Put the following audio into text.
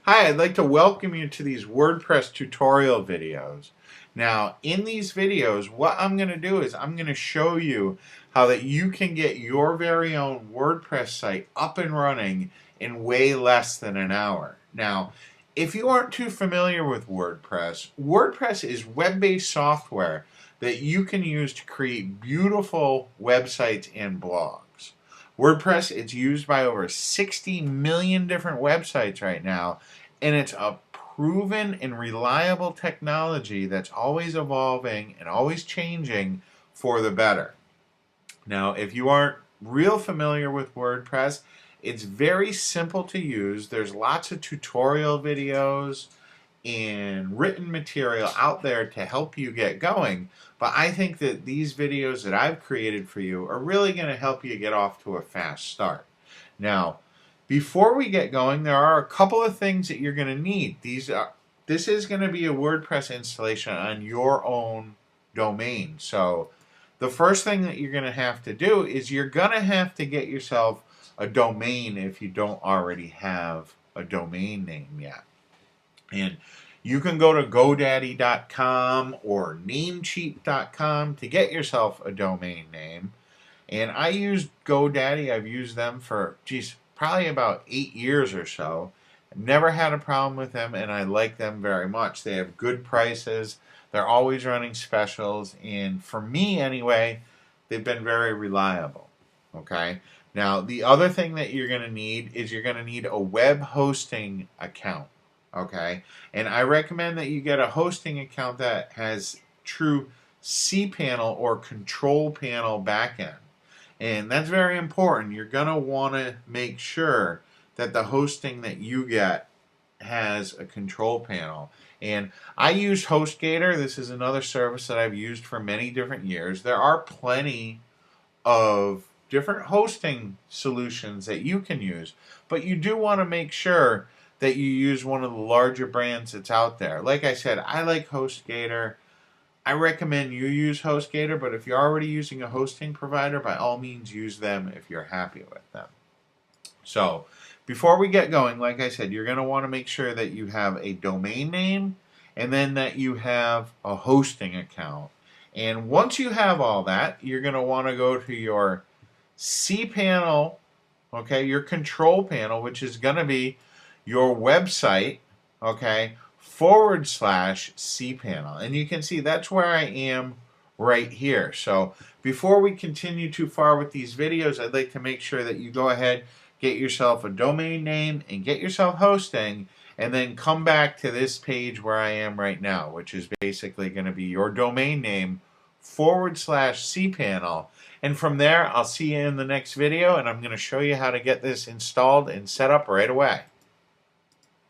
Hi, I'd like to welcome you to these WordPress tutorial videos. Now, in these videos, what I'm going to do is I'm going to show you how that you can get your very own WordPress site up and running in way less than an hour. Now, if you aren't too familiar with WordPress, WordPress is web-based software that you can use to create beautiful websites and blogs. WordPress, it's used by over 60 million different websites right now, and it's a proven and reliable technology that's always evolving and always changing for the better. Now, if you aren't real familiar with WordPress, it's very simple to use. There's lots of tutorial videos and written material out there to help you get going. But I think that these videos that I've created for you are really going to help you get off to a fast start. Now, before we get going, there are a couple of things that you're going to need. This is going to be a WordPress installation on your own domain. So the first thing that you're going to have to do is you're going to have to get yourself a domain if you don't already have a domain name yet. And you can go to GoDaddy.com or Namecheap.com to get yourself a domain name. And I use GoDaddy. I've used them for, probably about 8 years or so. I've never had a problem with them, and I like them very much. They have good prices. They're always running specials. And for me, anyway, they've been very reliable. Okay? Now, the other thing that you're going to need is you're going to need a web hosting account. Okay, and I recommend that you get a hosting account that has true cPanel or control panel backend. And that's very important. You're going to want to make sure that the hosting that you get has a control panel. And I use HostGator. This is another service that I've used for many different years. There are plenty of different hosting solutions that you can use, but you do want to make sure that you use one of the larger brands that's out there. Like I said, I like HostGator. I recommend you use HostGator, but if you're already using a hosting provider, by all means use them if you're happy with them. So, before we get going, like I said, you're going to want to make sure that you have a domain name and then that you have a hosting account. And once you have all that, you're going to want to go to your cPanel, okay, your control panel, which is going to be your website, okay, /cPanel. And you can see that's where I am right here. So before we continue too far with these videos, I'd like to make sure that you go ahead, get yourself a domain name and get yourself hosting, and then come back to this page where I am right now, which is basically going to be your domain name /cPanel. And from there, I'll see you in the next video, and I'm going to show you how to get this installed and set up right away.